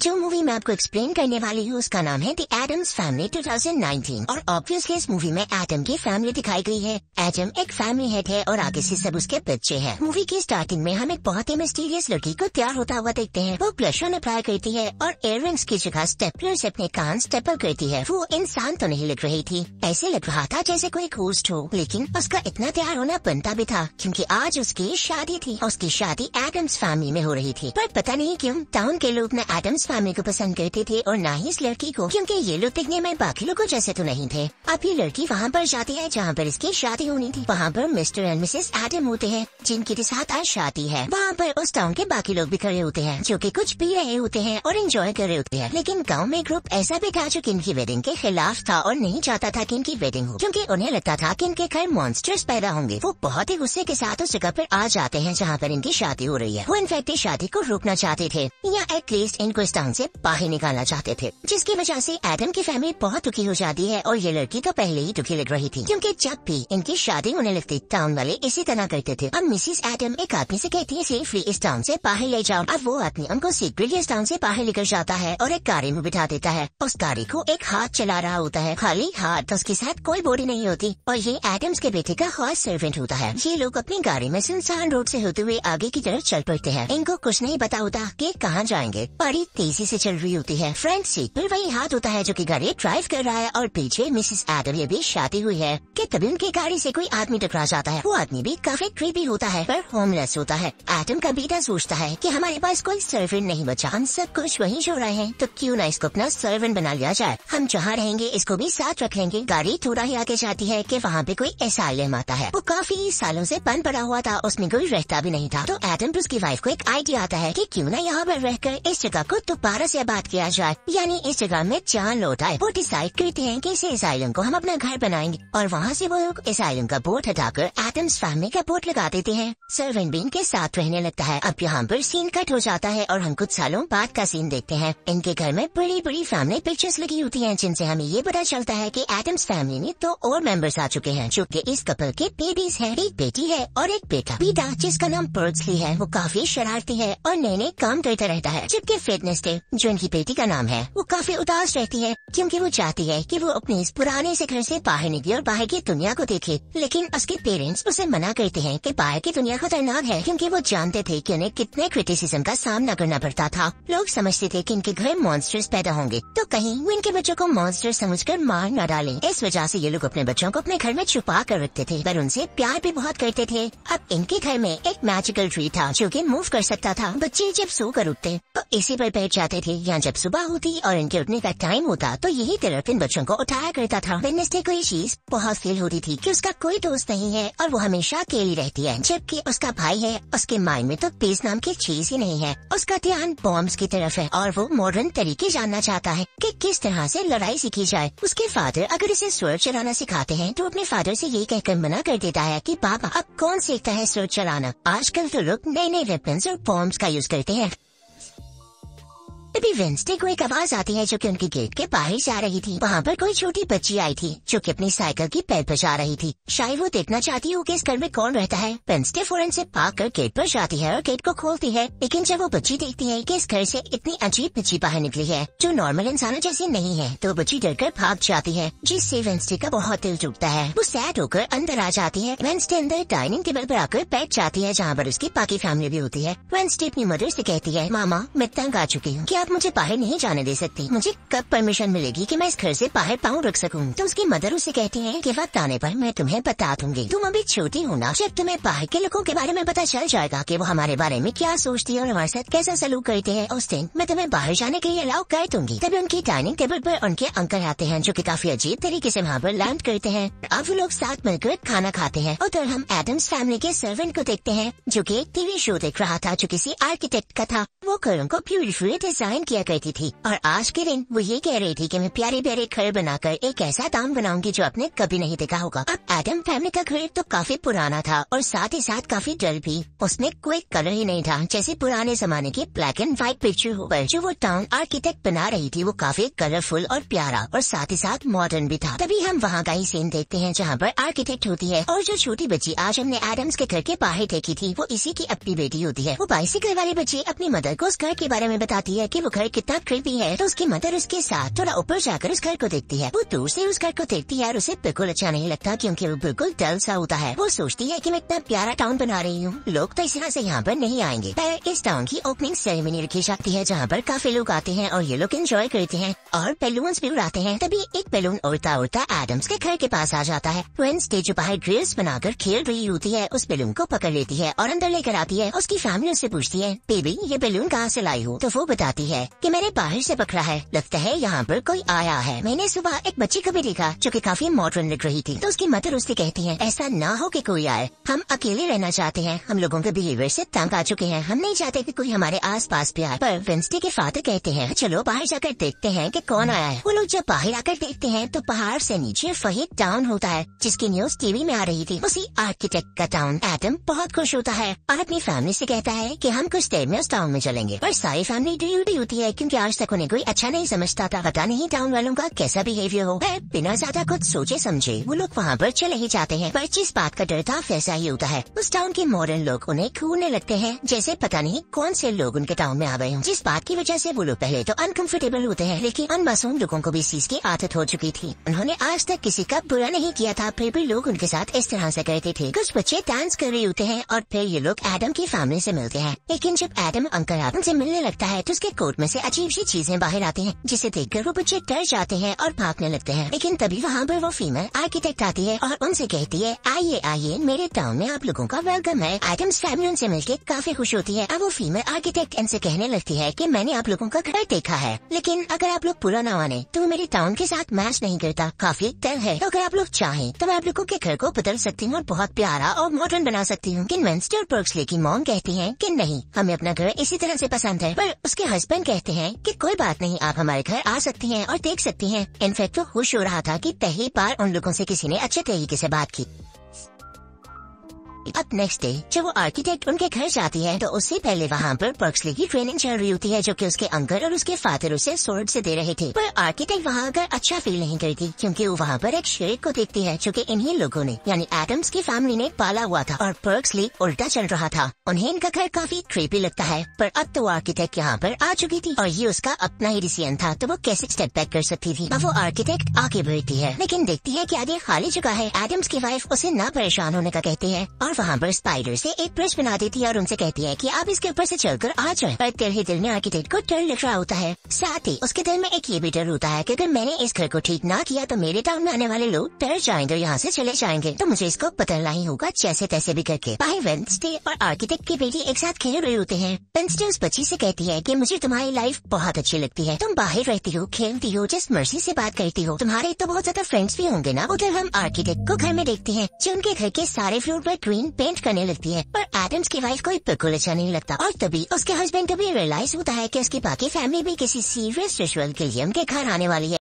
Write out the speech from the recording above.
जो मूवी मैं आपको एक्सप्लेन करने वाली हूँ उसका नाम है द एडम्स फैमिली 2019 और ऑब्वियसली इस मूवी में एडम की फैमिली दिखाई गई है। एडम एक फैमिली हेड है और आगे से सब उसके बच्चे हैं। मूवी की स्टार्टिंग में हम एक बहुत ही मिस्टीरियस लड़की को तैयार होता हुआ देखते हैं। वो ब्लश ऑन अप्लाई करती है और इयररिंग्स की जगह स्टेपलर से अपने कान स्टेपल करती है। वो इंसान तो नहीं लग रही थी, ऐसे लग रहा था जैसे कोई घोस्ट हो, लेकिन उसका इतना तैयार होना बनता भी था क्योंकि आज उसकी शादी थी। उसकी शादी एडम्स फैमिली में हो रही थी, पर पता नहीं क्यों टाउन के लोग न एडम्स फैमिली को पसंद करते थे और ना ही इस लड़की को, क्योंकि ये लोग दिखने में बाकी लोगों जैसे तो नहीं थे। अब ये लड़की वहाँ पर जाती है जहाँ पर इसकी शादी होनी थी। वहाँ पर मिस्टर एंड मिसेस एडम होते हैं जिनकी के साथ आज शादी है। वहाँ पर उस टाउन के बाकी लोग भी खड़े होते हैं जो कि कुछ पी रहे होते हैं और एंजॉय कर रहे होते हैं। लेकिन गाँव में ग्रुप ऐसा भी था जो कि इनकी वेडिंग के खिलाफ था और नहीं चाहता था कि इनकी वेडिंग हो, क्योंकि उन्हें लगता था कि इनके घर मॉन्स्टर्स पैदा होंगे। वो बहुत ही गुस्से के साथ उस जगह पर आ जाते हैं जहाँ पर इनकी शादी हो रही है। वो इनफैक्ट इस शादी को रोकना चाहते थे या एटलीस्ट इनको इस टाउन से बाहर निकालना चाहते थे, जिसकी वजह से एडम की फैमिली बहुत दुखी हो जाती है। और ये लड़की तो पहले ही दुखी लग रही थी क्योंकि जब भी इनकी शादी होने लगती टाउन वाले इसी तरह करते थे। अब मिसिस एडम एक आदमी से कहती है सेफली इस टाउन से बाहर ले जाओ। अब वो आदमी उनको सीक्रेटली इस टाउन से बाहर लेकर जाता है और एक गाड़ी में बिठा देता है। उस गाड़ी को एक हाथ चला रहा होता है, खाली हाथ, तो उसके साथ कोई बॉडी नहीं होती और ये एडम्स के बेटे का खास सर्वेंट होता है। ये लोग अपनी गाड़ी में सुनसान रोड से होते हुए आगे की तरफ चल पड़ते हैं। इनको कुछ नहीं पता होता कि कहाँ जाएंगे। गाड़ी तेजी से चल रही होती है। फ्रंट सीट पर वही हाथ होता है जो कि गाड़ी ड्राइव कर रहा है और पीछे मिसेस एडम ये भी शादी हुई है कि तभी उनकी गाड़ी से कोई आदमी टकरा जाता है। वो आदमी भी काफी क्रीपी होता है पर होमलेस होता है। एडम का बेटा सोचता है कि हमारे पास कोई सर्वेंट नहीं बचा, हम सब कुछ वहीं छोड़ रहे हैं, तो क्यों ना इसको अपना सर्वेंट बना लिया जाए। हम जहाँ रहेंगे इसको भी साथ रख लेंगे। गाड़ी थोड़ा ही आगे जाती है कि वहाँ पे कोई एसाइलम आता है। वो काफी सालों से बंद पड़ा हुआ था, उसमें कोई रहता भी नहीं था। तो एडम उसकी वाइफ को एक आइडिया आता है कि क्यों ना यहाँ पर रहकर इस जगह को दोबारा से आबाद किया जाए, यानी इस जगह में जान लौट आए। वो डिसाइड करते हैं कि इस एसाइलम को हम अपना घर बनाएंगे और वहाँ से वो लोग एसाइलम का बोर्ड हटाकर एडम्स फैमिली का बोर्ड लगा देते हैं। सर्वेंट भी इनके साथ रहने लगता है। अब यहाँ पर सीन कट हो जाता है और हम कुछ सालों बाद का सीन देखते हैं। इनके घर में बड़ी बड़ी फैमिली पिक्चर्स लगी होती हैं जिनसे हमें ये पता चलता है कि एडम्स फैमिली में तो और मेंबर्स आ चुके हैं जो कि इस कपल के बेबीज हैं। एक बेटी है और एक बेटा। बेटा जिसका नाम पर्सली है वो काफी शरारती है और नए नए काम करता रहता है, जबकि फिटनेस जो इनकी बेटी का नाम है वो काफी उदास रहती है क्योंकि वो चाहती है कि वो अपने इस पुराने से घर से बाहर निकले और बाहर की दुनिया को देखे। लेकिन उसके पेरेंट्स उसे मना करते हैं कि बाहर की दुनिया खतरनाक है, क्योंकि वो जानते थे कि उन्हें कितने क्रिटिसिज्म का सामना करना पड़ता था। लोग समझते थे कि इनके घर मॉन्स्टर्स पैदा होंगे, तो कहीं वो इनके बच्चों को मॉन्स्टर समझकर मार न डालें। इस वजह से ये लोग अपने बच्चों को अपने घर में छुपा कर रखते थे, पर उनसे प्यार भी बहुत करते थे। अब इनके घर में एक मैजिकल ट्री था जो कि मूव कर सकता था। बच्चे जब सो कर उठते तो इसी पर बैठ जाते थे, या जब सुबह होती और इनके उठने का टाइम होता तो यही तरफ इन बच्चों को उठाया करता था। वेडनेसडे को ये चीज बहुत फील होती थी कि उसका कोई दोस्त नहीं है और वो हमेशा अकेली रहती है, जबकि उसका भाई है। उसके माइंड में तो पीस नाम की चीज ही नहीं है। उसका ध्यान बॉम्ब्स की तरफ है और वो मॉडर्न तरीके जानना चाहता है कि किस तरह से लड़ाई सीखी जाए। उसके फादर अगर इसे स्वर्ड चलाना सिखाते हैं तो अपने फादर से ये कहकर मना कर देता है कि पापा अब कौन सीखता है स्वर्ड चलाना, आजकल तो लोग नए नए वेपन्स और बॉम्ब्स का यूज करते हैं। अभी वेंसडे को एक आवाज आती है जो कि उनके गेट के बाहर जा रही थी। वहाँ पर कोई छोटी बच्ची आई थी जो कि अपनी साइकिल की पैर बजा रही थी। शायद वो देखना चाहती हो कि इस घर में कौन रहता है। वेंसडे फौरन से भाग कर गेट पर जाती है और गेट को खोलती है, लेकिन जब वो बच्ची देखती है कि इस घर से इतनी अजीब बच्ची बाहर निकली है जो नॉर्मल इंसानों जैसी नहीं है, तो बच्ची डरकर भाग जाती है, जिससे वेंसडे का बहुत दिल टूटता है। वो सैड होकर अंदर आ जाती है। वेंसडे अंदर डाइनिंग टेबल पर आकर बैठ जाती है जहाँ पर उसकी बाकी फैमिली भी होती है। वेंसडे अपनी मदर से कहती है, मामा मैं तंग आ चुकी हूँ, आप मुझे बाहर नहीं जाने दे सकती, मुझे कब परमिशन मिलेगी कि मैं इस घर से बाहर पाँव रख सकूं। तो उसकी मदर उसे कहती है कि वक्त आने पर मैं तुम्हें बता दूंगी, तुम अभी छोटी हो ना, जब तुम्हें बाहर के लोगों के बारे में पता चल जाएगा कि वो हमारे बारे में क्या सोचती है और हमारे साथ कैसा सलूक करते हैं, उस दिन मैं तुम्हें बाहर जाने के लिए अलाउ कर दूंगी। तभी उनकी डाइनिंग टेबल पर उनके अंकल आते हैं जो कि काफी अजीब तरीके से वहाँ पर लैंड करते हैं। अब वो लोग साथ मिलकर खाना खाते हैं। उधर हम एडम्स फैमिली के सर्वेंट को देखते हैं जो कि एक टीवी शो देख रहा था जो किसी आर्किटेक्ट का था। वो घरों को ब्यूटीफुली डिजाइन किया करती थी और आज के दिन वो ये कह रही थी कि मैं प्यारे प्यारे घर बनाकर एक ऐसा टाउन बनाऊंगी जो आपने कभी नहीं देखा होगा। अब एडम फैमिली का घर तो काफी पुराना था और साथ ही साथ काफी डल भी। उसमें कोई कलर ही नहीं था, जैसे पुराने जमाने की ब्लैक एंड व्हाइट पिक्चर हो, पर जो वो टाउन आर्किटेक्ट बना रही थी वो काफी कलरफुल और प्यारा और साथ ही साथ मॉडर्न भी था। तभी हम वहाँ का ही सीन देखते हैं जहाँ पर आर्किटेक्ट होती है और जो छोटी बच्ची आज हमने एडम्स के घर के बाहर देखी थी वो इसी की अपनी बेटी होती है। वो बाइसिकल वाली बच्ची अपनी मदर को उस घर के बारे में बताती है कि वो घर कितना क्रीपी है तो उसकी मदर उसके साथ थोड़ा ऊपर जाकर उस घर को देखती है। वो दूर से उस घर को देखती है और उसे बिल्कुल अच्छा नहीं लगता क्योंकि वो बिल्कुल डल सा होता है। वो सोचती है कि मैं इतना प्यारा टाउन बना रही हूँ, लोग तो इस तरह से यहाँ पर नहीं आएंगे। पर इस टाउन की ओपनिंग सेरेमनी रखी जाती है जहाँ पर काफी लोग आते हैं और ये लोग एंजॉय करते हैं और बैलून्स भी उड़ाते हैं। तभी एक बैलून उड़ता उड़ता एडम्स के घर के पास आ जाता है। वेडनेसडे जो बाहर ड्रिल्स बनाकर खेल रही होती है उस बैलून को पकड़ लेती है और अंदर लेकर आती है। उसकी फैमिली उससे पूछती है, बेबी ये बैलून कहाँ से लाई हो? तो वो बताती है कि मैंने बाहर से पकड़ा है, लगता है यहाँ पर कोई आया है। मैंने सुबह एक बच्ची को भी देखा जो कि काफी मॉडर्न लग रही थी। तो उसकी मदर उससे कहती है, ऐसा ना हो कि कोई आए, हम अकेले रहना चाहते हैं, हम लोगों के बिहेवियर से तंग आ चुके हैं, हम नहीं चाहते कि कोई हमारे आस पास भी आए। पर वेडनेसडे के फादर कहते हैं, चलो बाहर जाकर देखते हैं कि कौन आया है। वो लोग जब बाहर आकर देखते हैं तो पहाड़ से नीचे फहीद टाउन होता है जिसकी न्यूज टीवी में आ रही थी। उसी आर्किटेक्ट का टाउन। एडम बहुत खुश होता है और अपनी फैमिली से कहता है कि हम कुछ देर में उस टाउन में चलेंगे। पर सारी फैमिली ड्यूटी होती है क्योंकि आज तक उन्हें कोई अच्छा नहीं समझता था। पता नहीं टाउन वालों का कैसा बिहेवियर हो। बिना ज्यादा कुछ सोचे समझे वो लोग वहाँ पर चले ही जाते हैं। पर जिस बात का डर था वैसा ही होता है। उस टाउन के मॉडर्न लोग उन्हें घूरने लगते हैं जैसे पता नहीं कौन से लोग उनके टाउन में आ गए हों। जिस बात की वजह से वो लोग पहले तो अनकंफर्टेबल होते हैं, लेकिन अनमासूम लोगों को भी इस चीज की आदत हो चुकी थी। उन्होंने आज तक किसी का बुरा नहीं किया था, फिर भी लोग उनके साथ इस तरह से करते थे। कुछ बच्चे डांस कर रहे होते हैं और फिर ये लोग एडम की फैमिली से मिलते हैं। लेकिन जब एडम अंकल एडम से मिलने लगता है तो उसके कोट में से अजीब सी चीजें बाहर आती हैं, जिसे देखकर वो बच्चे डर जाते हैं और भागने लगते हैं। लेकिन तभी वहाँ पर वो फीमेल आर्किटेक्ट आती है और उनसे कहती है, आइए आइए मेरे टाउन में आप लोगों का वेलकम है। एडम्स फैमिली उनसे मिलकर काफी खुश होती है। अब वो फीमेल आर्किटेक्ट इनसे कहने लगती है कि मैंने आप लोगों का घर देखा है, लेकिन अगर आप लोग बुरा न माने तो मेरे टाउन के साथ मैच नहीं करता, काफी डल है। तो अगर आप लोग चाहें तो मैं आप लोगों के घर को बदल सकती हूँ और बहुत प्यारा और मॉडर्न बना सकती हूँ। लेकिन वेडनेसडे और पर्क्सले की मॉम कहती हैं कि नहीं, हमें अपना घर इसी तरह से पसंद है। पर उसके हस्बैंड कहते हैं कि कोई बात नहीं, आप हमारे घर आ सकती हैं और देख सकती हैं। इनफैक्ट वो खुश हो रहा था कि पहली बार उन लोगों से किसी ने अच्छे तरीके से बात की। अब नेक्स्ट डे जब वो आर्किटेक्ट उनके घर जाती है तो उससे पहले वहाँ पर पर्क्सले की ट्रेनिंग चल रही होती है जो कि उसके अंकल और उसके फादर उसे स्वॉर्ड से दे रहे थे। पर आर्किटेक्ट वहाँ आकर अच्छा फील नहीं करती क्योंकि वो वहाँ पर एक शेर को देखती है जो कि इन्हीं लोगों ने यानी एडम्स की फैमिली ने पाला हुआ था और पर्क्सले उल्टा चल रहा था। उन्हें इनका घर काफी क्रीपी लगता है। पर अब तो आर्किटेक्ट यहाँ पर आ चुकी थी और ये उसका अपना ही डिसीजन था, तो वो कैसे स्टेप बैक कर सकती थी। अब वो आर्किटेक्ट आगे बढ़ती है लेकिन देखती है कि आगे खाली जगह है। एडम्स की वाइफ उसे ना परेशान होने का कहती है और वहाँ पर स्पाइडर से एक ब्रिज बना देती है और उनसे कहती है कि आप इसके ऊपर से चलकर आ जाएं। पर दिल ही दिल में आर्किटेक्ट को डर लग रहा होता है। साथ ही उसके दिल में एक ये भी डर होता है कि अगर मैंने इस घर को ठीक ना किया तो मेरे टाउन में आने वाले लोग डर जाएंगे और यहाँ से चले जाएंगे, तो मुझे इसको बदलना ही होगा जैसे तैसे भी करके। बाहर वेडनेसडे और आर्किटेक्ट की बेटी एक साथ खेल रहे होते हैं। वेडनेसडे उस बच्ची से कहती है कि मुझे तुम्हारी लाइफ बहुत अच्छी लगती है, तुम बाहर रहती हो, खेलती हो, जिस मर्जी से बात करती हो, तुम्हारे तो बहुत ज्यादा फ्रेंड्स भी होंगे ना। उधर हम आर्किटेक्ट को घर में देखते हैं जो उनके घर के सारे फ्लोर पर ग्रीन पेंट करने लगती है। पर एडम्स की वाइफ को बिल्कुल अच्छा नहीं लगता और तभी उसके हस्बैंड को भी रियलाइज होता है कि उसकी बाकी फैमिली भी किसी सीरियस रिचुअल के लिए उनके घर आने वाली है।